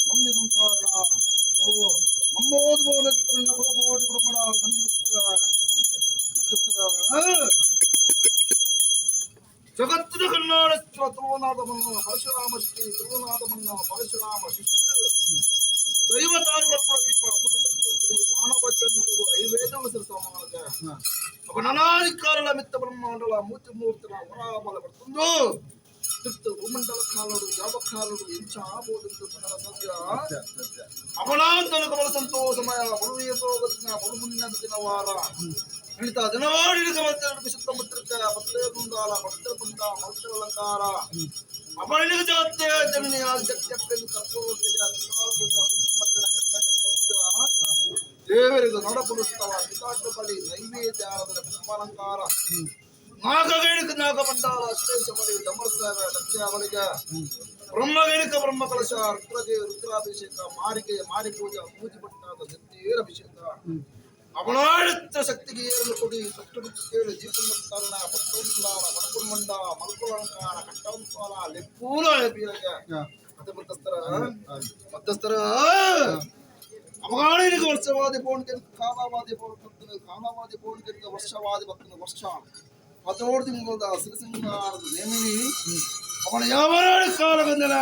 mummy ಸಂಸಾರ ನಮ್ಮೋದು ಬಹುಲೆತ್ತರನ್ನ ಕುಲಕೋಟಿ ಬ್ರಹ್ಮಣ ಜಗತ್ತಿನ ಕರ್ನಾಟಕ ತುಳುನಾದಮನ್ನ ಪರಶುರಾಮ ಶ್ರೀ ತುಳುನಾದಮನ್ನ ಪರಶುರಾಮ ಶಿಷ್ಟ ದೈವತಾನುಕಲ್ಪ ಮಾನವ ಜನ್ಮವು ಐವೇದವಸರ ಸಮಾನದ ಅವನನಾಧಿಕಾರಗಳ ಮಿತ್ತ ಬ್ರಹ್ಮಾಂಡಲ ಮೂರ್ತಿಮೂರ್ತಿನ ಹೊರಾಬಲ ಬರ್ತಂದು ತಿತ್ತು ಭೂಮಂಡಲ ಕಾಲಡು ಯಾವ ಕಾಲಡು ಎಂಚ ಆಬೋದೆಂದು ತನ್ನ ಸತ್ಯ ಅವನಾಂತನ ಕಮಲ ಸಂತೋಷಮಯ ಬಳುವಿಯ ಸೋಗತಿನ ಬಲು ಮುನ್ನ ದಿನವಾರ ಹಿಡಿತ ದಿನವಾಡಿ ಗಮನಿಸಿದ ಮುದ್ರಿಕ ಭಕ್ತೇಂದಾಲ ಭಕ್ತರ ಬಂದ ಮನುಷ್ಯ ಅಲಂಕಾರ ಅಪರಿಣಿತ ಜಗತ್ತೇ ಜನನಿಯ ಜಗತ್ತೆಂದು ಕರ್ಪೂರತಿಗೆ ಕುಟುಂಬತ್ತಿನ ದೇವರಿಗೆ ನಡಪುರುಸ್ತವ ವಿಕಾಟ ಬಲಿ ನೈವೇದ್ಯ ಅಲಂಕಾರ ನಾಗಗೈಣಿಕ ನಾಗಮಂಡಲ ಅಶ್ಲೇಷ ಬಲಿ ಡಮರಸಾಗ ಲಕ್ಷ್ಯಾವಳಿಗೆ ಬ್ರಹ್ಮಗೈಣಿಕ ಬ್ರಹ್ಮ ಕಲಶ ರುದ್ರಗೆ ರುದ್ರಾಭಿಷೇಕ ಮಾರಿಗೆ ಮಾರಿ ಪೂಜಾ ಪೂಜೆ ಪಟ್ಟಾದ ಜೊತೆಯರ ಅಭಿಷೇಕ ಅವನಾಡಿತ ಶಕ್ತಿಗೆ ಏರಲು ಕೊಡಿ ಕಟ್ಟು ಕೇಳಿ ಜೀಪುಣ್ಣ ಪಟ್ಟೋಂದಾರ ಮಣಕುರ್ಮಂಡ ಮಲ್ಕುಲಂಕಾರ ಕಟ್ಟಂಪಾಲ ಲೆಪ್ಪೂಲ ಬೀರಗೆ ಮತ್ತೆ ಮಧ್ಯಸ್ಥರ ಅವಗಾಣಿಗೆ ವರ್ಷವಾದಿ ಪೌಣಿಗೆ ಕಾಲಾವಾದಿ ಪೌಣಿಗೆ ಕಾಲಾವಾದಿ ಪೌಣಿಗೆ ವರ್ಷವಾದಿ ಭಕ್ತನ ವರ್ಷ ಮತ್ತೋಡು ತಿಂಗಳದ ಸಿರಿಸಿಂಗಾರದ ನೇಮಿನಿ ಅವನ ಯಾವ ಕಾಲವೆಂದಲ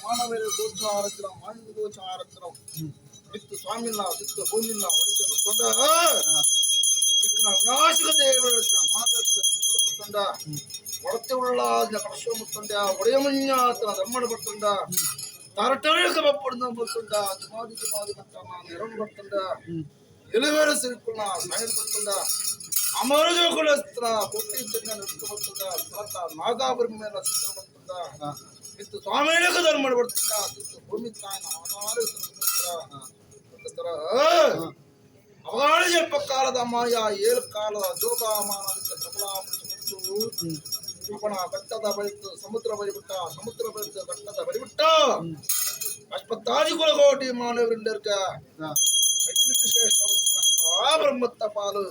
ಮಾನವರ ಗೋಚಾರತ್ರ ಮಾನವ ಗೋಚಾರತ್ರ ಬಿತ್ತು ಸ್ವಾಮಿಲ್ಲ ಬಿತ್ತು ಭೂಮಿಲ್ಲ ಹೊಡಿಕೆ ಬರ್ತೊಂಡ ವಿನಾಶಕ ದೇವರ ಮಾತಾಡ ಒಡತೆ ಉಳ್ಳ ಕಳಶ ಮುತ್ತೊಂಡ ಒಡೆಯ ಮಂಜಾತನ ಧರ್ಮಣ ಬರ್ತೊಂಡ ತರಟಳಿಕ ಬಪ್ಪಡ್ನ ಬರ್ತೊಂಡ ಜಮಾದಿ ಜಮಾದಿ ಬರ್ತನ ನೆರಳು ಬರ್ತೊಂಡ ಎಲೆವೇರ ಸಿರಿಕೊಳ್ಳ ಸಾಯಲ್ ಬರ್ತೊಂಡ ಅಮರಜ ಕುಲಸ್ತ್ರ ಕೊಟ್ಟಿ ಜನ ನೃತ್ಯ ಬರ್ತೊಂಡ ಸರತ ನಾಗಾಭರಣ ಚಿತ್ರ ಬರ್ತೊಂಡ ಬಿತ್ತು ಸ್ವಾಮಿಕ ಧರ್ಮಣ ಬರ್ತೊಂಡ ಬಿತ್ತು ಭೂಮಿ ತಾಯಿನ ಆಧಾರ ಅವಗಾಳಿ ಜಲ್ಪ ಕಾಲದ ಮಾಯ ಏಳು ಕಾಲದ ಜೋಗಮಾನದಿಂದ ಪ್ರಬಲಾಪಡಿಸಿಬಿಟ್ಟು ಅವನ ಬೆಟ್ಟದ ಬಳಿತು ಸಮುದ್ರ ಬಲಿಬಿಟ್ಟ ಸಮುದ್ರ ಬಳಿತ ಬೆಟ್ಟದ ಬಲಿಬಿಟ್ಟ ಅಶ್ವತ್ಥಾದಿ ಕುಲಕೋಟಿ ಮಾನವರಿಂದರ್ಗ ಆ ಬ್ರಹ್ಮತ್ತ ಪಾಲು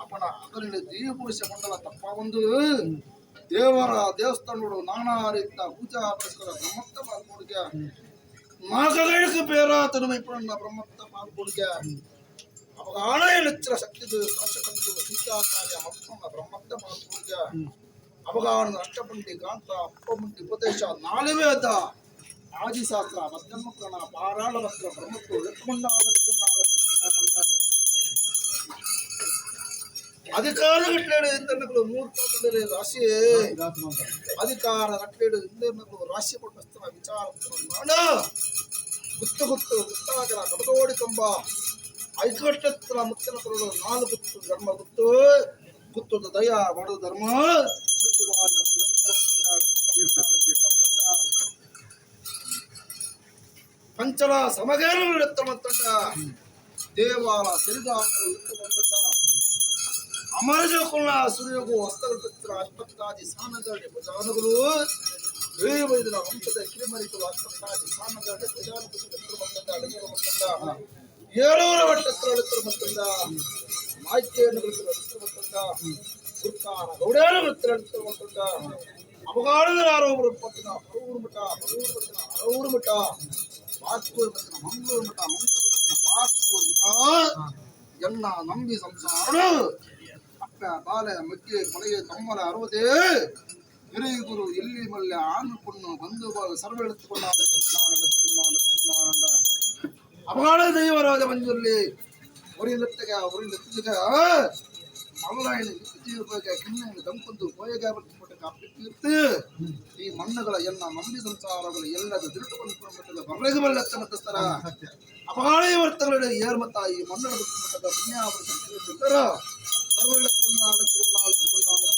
ಅವನ ಅಗಲಿನ ದೀಪುರುಷ ಮಂಡಲ ತಪ್ಪ ಒಂದು ದೇವರ ದೇವಸ್ಥಾನಗಳು ನಾನಾ ರೀತಿಯ ಪೂಜಾ ಪುರಸ್ಕಾರ ಬ್ರಹ್ಮತ್ತ ಪಾಲ್ಗೊಡಿಗೆ ನಾಗಗೈಣಿಕ ಬೇರಾತನ ಮೈಪಣ್ಣ ಬ್ರಹ್ಮತ್ತ ಪಾಲ್ಗೊಡಿಗೆ ಅವಾಗ ಆಣಯ ನೆಚ್ಚರ ಶಕ್ತಿದು ಶಾಸಕಂದು ಸೀತಾಕಾರ್ಯ ಮತ್ತೊಂದ ಬ್ರಹ್ಮತ್ತ ಪಾಲ್ಗೊಡಿಗೆ ಅವಗಾನದ ಅಷ್ಟಪಂಡಿ ಕಾಂತ ಅಪ್ಪಮಂಡಿ ಉಪದೇಶ ನಾಲಿವೇದ ಆದಿಶಾಸ್ತ್ರ ಮಧ್ಯಮಕರಣ ಪಾರಾಳ ವಸ್ತ್ರ ಬ್ರಹ್ಮತ್ತು ಲಕ್ಷ್ಮಣ ಅಧಿಕಾರ ಕಟ್ಟಲೇಡು ಇಂಧನಗಳು ಮೂರ್ತ ರಾಶಿ ಅಧಿಕಾರ ಕಟ್ಟಲೇಡು ಇಂಧನಗಳು ರಾಶಿ ಕೊಟ್ಟ ವಿಚಾರ ಗುತ್ತು ಗುತ್ತು ಗುತ್ತಾಗರ ಕಡದೋಡಿ ಕಂಬ ಐಕಟ್ಟತ್ರ ಮುತ್ತಿನ ಕೊರಳು ನಾಲ್ಕು ಗುತ್ತು ಧರ್ಮ ಗುತ್ತು ಗುತ್ತದ ದಯ ಬಡ ಧರ್ಮ ಪಂಚಲ ಸಮಗೇರು ಎತ್ತಮತ್ತಂಡ ದೇವಾಲ ಸಿರಿಗಾಲ ಅಮರಜಕುಲ ಸೂರ್ಯಗೂ ಹಸ್ತಗಳ ಅಶ್ವತ್ಥಾದಿ ಸಾನಗಡೆ ಭುಜಾನುಗಳು ವೈದಿನ ವಂಶದ ಕಿರಿಮರಿಗಳು ಅಶ್ವತ್ಥಾದಿ ಸಾನಗಡೆ ಭುಜಾನುಗಳು ಅಡಗಿರ ಏಳೂರ ವಟ್ಟತ್ರ ಮತ್ತಂಡ ಮಾಯ್ಕೆಯನ್ನು ಮತ್ತಂಡ ಗುರ್ಕಾರ ಗೌಡೇರ ಮತ್ತಂಡ ಅವಗಾಳದ ಆರೋಗ್ಯ ಪತ್ತಿನ ಪರೂರು ಮಠ ಅರೂರು ಮಠ ಬಾಸ್ಪೂರ್ ಮತ್ತಿನ ಮಂಗಳೂರು ಮಠ ಮಂಗಳೂರು ಮತ್ತಿನ ಬಾಸ್ಪೂರ್ ಮಠ ಎನ್ನ ನಂಬಿ ಸಂಸಾರ ಅಪ್ಪ ಬಾಲೆ ಮಗ್ಗೆ ಕೊಲೆಗೆ ಕಮ್ಮಲ ಅರವದೇ ಹಿರಿಗುರು ಎಲ್ಲಿ ಮಲ್ಲೆ ಆನು ಪುಣ್ಣು ಬಂದು ಸರ್ವ ಎಳೆದುಕೊಂಡ ಅವಗಾಳ ದೈವರಾಜ ಮಂಜುಲ್ಲಿ ಉರಿಲೆತ್ತಗೆ ಉರಿಲೆತ್ತಿಗೆ ಮಲ್ಲಾಯಣಿ ಜೀವಕ್ಕೆ ಕಿಣ್ಣೆಯನ್ನು ದಂಪಂದು ಕೋಯಗೆ ಬರ್ತಪಟ್ಟ ಕಾಪಿರ್ತಿ ಈ ಮಣ್ಣುಗಳ ಎನ್ನ ನಂಬಿ ಸಂಸಾರಗಳು ಎಲ್ಲದ ತಿರುಟುಕೊಂಡು ಬರ್ರೆಗೆ ಬಲ್ಲೆತ್ತ ಮತ್ತಸ್ತರ ಅಪಗಾಳಿ ವರ್ತಗಳು ಏರ್ಮತ್ತ ಈ ಮಣ್ಣನ್ನು ಬಿಟ್ಟುಕೊಂಡಾಗ ಪುಣ್ಯಾವೃತ ಸರ್ವ